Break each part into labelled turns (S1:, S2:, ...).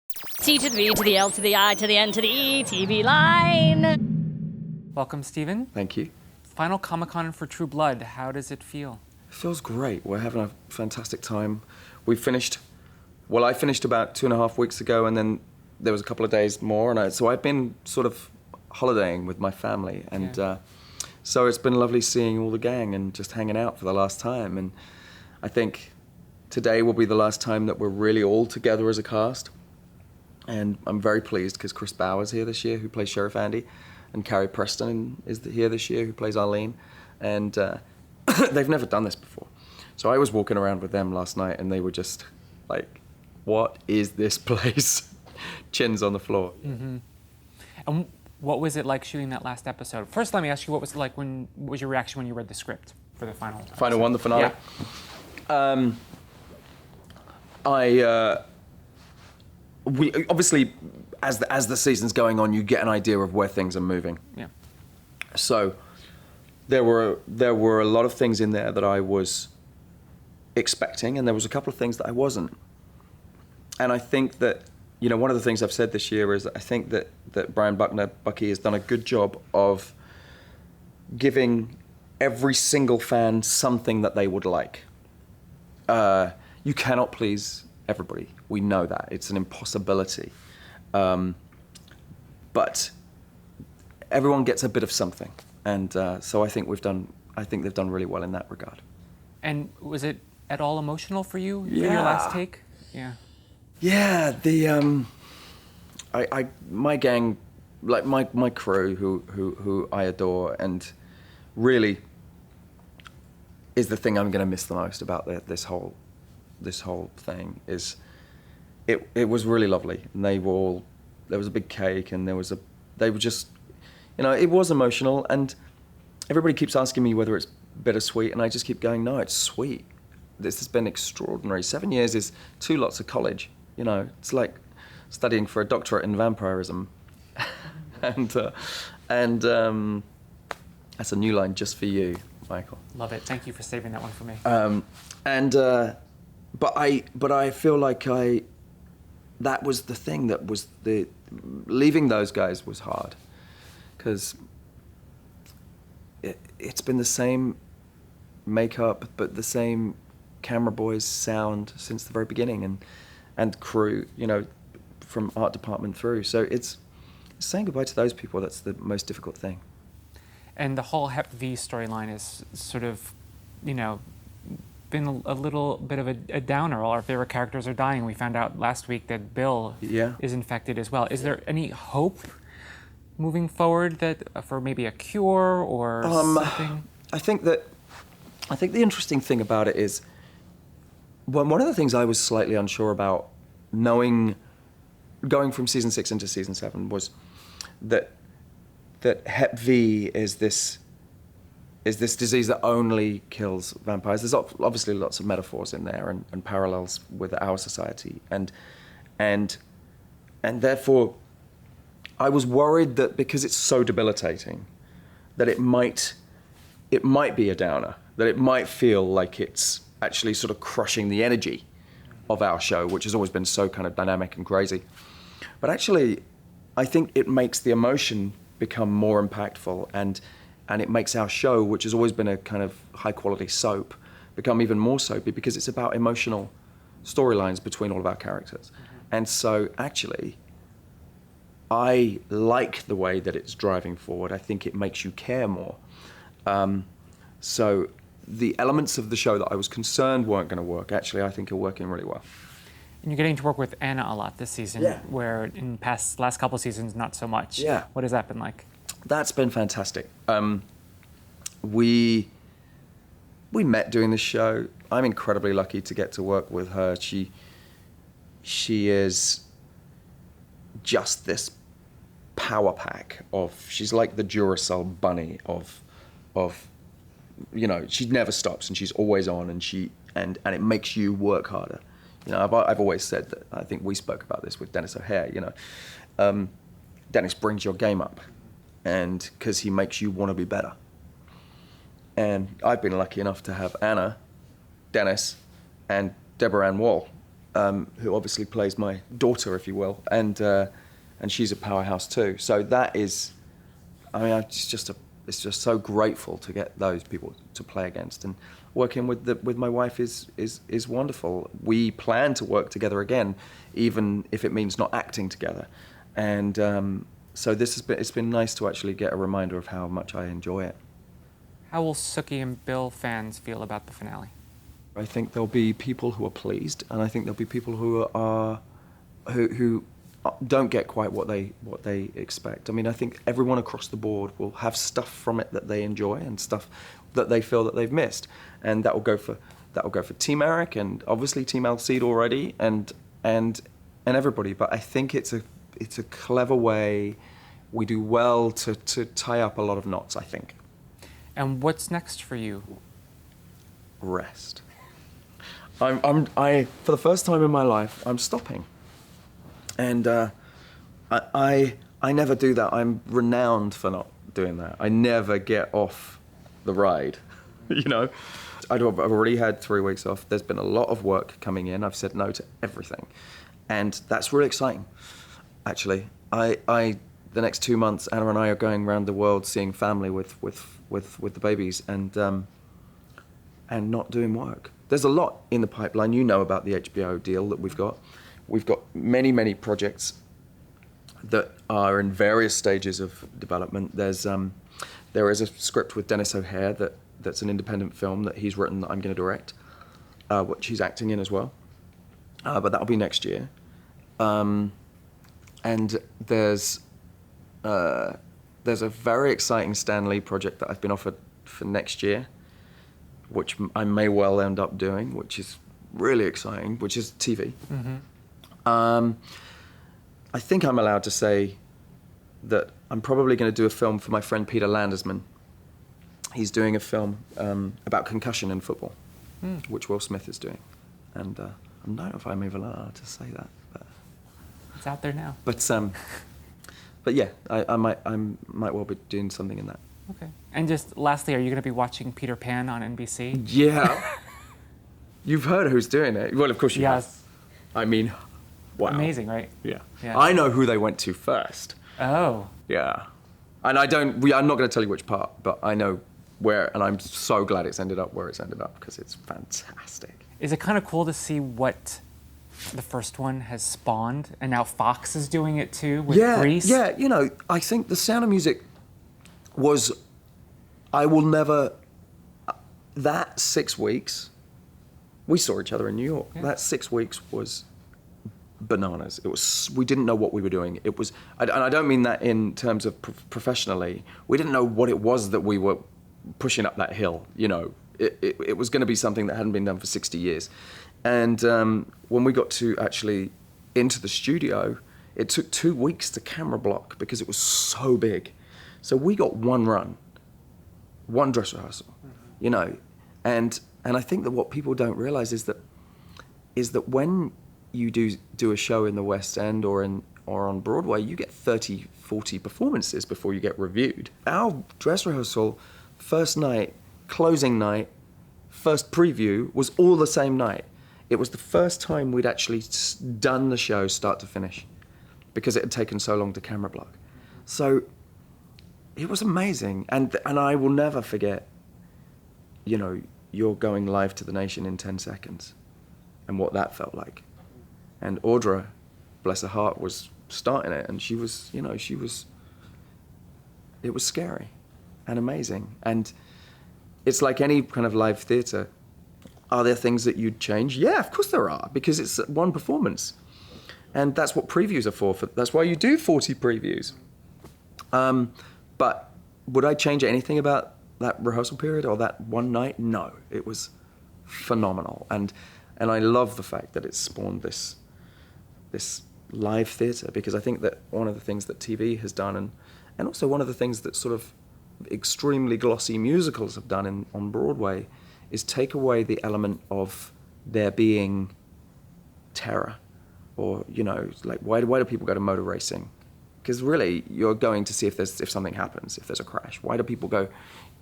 S1: T to the V to the L to the I to the N to the E, TVLine.
S2: Welcome, Stephen.
S3: Thank you.
S2: Final Comic-Con for True Blood. How does it feel?
S3: It feels great. We're having a fantastic time. I finished about 2.5 weeks ago, and then there was a couple of days more, and so I've been sort of holidaying with my family, and so it's been lovely seeing all the gang and just hanging out for the last time. And I think today will be the last time that we're really all together as a cast. And I'm very pleased because Chris Bauer's here this year, who plays Sheriff Andy, and Carrie Preston is here this year, who plays Arlene. And they've never done this before. So I was walking around with them last night, and they were just like, what is this place? Chins on the floor.
S2: Mm-hmm. And what was it like shooting that last episode? First, let me ask you, what was it like what was your reaction when you read the script for the final episode?
S3: Final one, the finale?
S2: Yeah.
S3: We obviously, as the season's going on, you get an idea of where things are moving.
S2: Yeah.
S3: So there were a lot of things in there that I was expecting, and there was a couple of things that I wasn't. And I think that, you know, one of the things I've said this year is that I think that Brian Bucky has done a good job of giving every single fan something that they would like. You cannot please everybody. We know that. It's an impossibility. But everyone gets a bit of something. And so I think they've done really well in that regard.
S2: And was it at all emotional for you for
S3: Yeah.
S2: your last take? Yeah.
S3: Yeah, my gang, like my crew who I adore, and really is the thing I'm gonna miss the most about this whole thing is it was really lovely, and there was a big cake, and they were just, you know, it was emotional, and everybody keeps asking me whether it's bittersweet, and I just keep going, no, it's sweet. This has been extraordinary. 7 years is 2 lots of college, you know. It's like studying for a doctorate in vampirism. and that's a new line just for you, Michael.
S2: Love it. Thank you for saving that one for me.
S3: But I feel like that was the thing that was leaving those guys was hard, because it's been the same makeup, but the same camera boys sound since the very beginning, and crew, you know, from art department through. So it's saying goodbye to those people that's the most difficult thing.
S2: And the whole Hep V storyline is sort of, you know, been a little bit of a downer. All our favorite characters are dying. We found out last week that Bill is infected as well. Is there any hope moving forward that for maybe a cure or something?
S3: I think the interesting thing about it is, one of the things I was slightly unsure about, going from season 6 into season 7, was that Hep V is this disease that only kills vampires. There's obviously lots of metaphors in there and parallels with our society, and therefore I was worried that because it's so debilitating, that it might be a downer, that it might feel like it's actually sort of crushing the energy of our show, which has always been so kind of dynamic and crazy. But actually, I think it makes the emotion become more impactful, and it makes our show, which has always been a kind of high-quality soap, become even more soapy, because it's about emotional storylines between all of our characters. And so, actually, I like the way that it's driving forward. I think it makes you care more. So the elements of the show that I was concerned weren't going to work, actually, I think are working really well.
S2: And you're getting to work with Anna a lot this season, where in last couple seasons, not so much.
S3: Yeah.
S2: What has that been like?
S3: That's been fantastic. We met doing the show. I'm incredibly lucky to get to work with her. She is just this power pack she's like the Duracell bunny of, you know, she never stops, and she's always on, and it makes you work harder. You know, I've always said that. I think we spoke about this with Dennis O'Hare. You know, Dennis brings your game up, and because he makes you want to be better. And I've been lucky enough to have Anna, Dennis, and Deborah Ann Wall who obviously plays my daughter, if you will, and she's a powerhouse too. So that is, I mean, it's just so grateful to get those people to play against, and working with my wife is wonderful. We plan to work together again, even if it means not acting together, and so it's been nice to actually get a reminder of how much I enjoy it.
S2: How will Sookie and Bill fans feel about the finale?
S3: I think there'll be people who are pleased, and I think there'll be people who don't get quite what they expect. I mean, I think everyone across the board will have stuff from it that they enjoy and stuff that they feel that they've missed, and that will go for Team Eric and obviously Team Alcide already, and everybody. But I think it's a clever way. We do well to tie up a lot of knots, I think.
S2: And what's next for you?
S3: Rest. I for the first time in my life, I'm stopping. And I never do that. I'm renowned for not doing that. I never get off the ride, you know. I've already had 3 weeks off. There's been a lot of work coming in. I've said no to everything. And that's really exciting, actually. The next 2 months, Anna and I are going around the world seeing family with the babies and not doing work. There's a lot in the pipeline. You know about the HBO deal that we've got. We've got many, many projects that are in various stages of development. There is a script with Dennis O'Hare that's an independent film that he's written that I'm going to direct, which he's acting in as well. But that'll be next year. And there's a very exciting Stan Lee project that I've been offered for next year, which I may well end up doing, which is really exciting, which is TV. Mm-hmm. I think I'm allowed to say that I'm probably going to do a film for my friend Peter Landersman. He's doing a film about concussion in football, which Will Smith is doing. And I don't know if I'm even allowed to say that. But
S2: it's out there now.
S3: But yeah, I might well be doing something in that.
S2: Okay. And just lastly, are you going to be watching Peter Pan on NBC?
S3: Yeah. You've heard who's doing it. Well, of course you have. I mean, wow.
S2: Amazing, right?
S3: Yeah.
S2: Yeah.
S3: I know who they went to first.
S2: Oh.
S3: Yeah. And I'm not going to tell you which part, but I know where, and I'm so glad it's ended up where it's ended up because it's fantastic.
S2: Is it kind of cool to see what the first one has spawned, and now Fox is doing it too with Grease?
S3: Yeah, you know, I think The Sound of Music was, that 6 weeks, we saw each other in New York. Yeah. That 6 weeks was bananas. We didn't know what we were doing. It was, and I don't mean that in terms of professionally, we didn't know what it was that we were pushing up that hill, you know. It was going to be something that hadn't been done for 60 years. And when we got to actually into the studio, it took 2 weeks to camera block because it was so big. So we got one run, one dress rehearsal, you know. And I think that what people don't realize is that when you do a show in the West End or on Broadway, you get 30, 40 performances before you get reviewed. Our dress rehearsal, first night, closing night, first preview was all the same night. It was the first time we'd actually done the show start to finish because it had taken so long to camera block. So it was amazing. And I will never forget, you know, you're going live to the nation in 10 seconds and what that felt like. And Audra, bless her heart, was starting it, and she was, you know, it was scary and amazing. And it's like any kind of live theatre. Are there things that you'd change? Yeah, of course there are, because it's one performance. And that's what previews are for. That's why you do 40 previews. But would I change anything about that rehearsal period or that one night? No, it was phenomenal. And I love the fact that it's spawned this live theatre, because I think that one of the things that TV has done, and also one of the things that sort of extremely glossy musicals have done on Broadway, is take away the element of there being terror, or, you know, like why do people go to motor racing? Because really, you're going to see if something happens, if there's a crash. Why do people go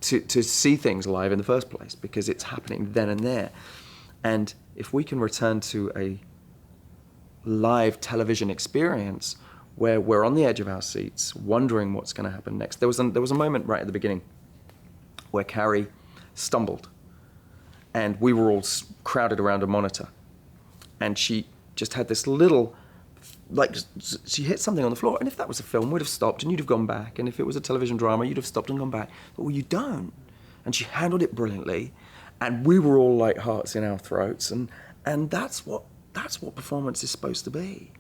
S3: to see things live in the first place? Because it's happening then and there. And if we can return to a live television experience where we're on the edge of our seats, wondering what's going to happen next. There was a moment right at the beginning where Carrie stumbled, and we were all crowded around a monitor, and she just had this little, like, she hit something on the floor, and if that was a film, we'd have stopped and you'd have gone back, and if it was a television drama, you'd have stopped and gone back, but well, you don't. And she handled it brilliantly, and we were all like hearts in our throats, and that's what performance is supposed to be.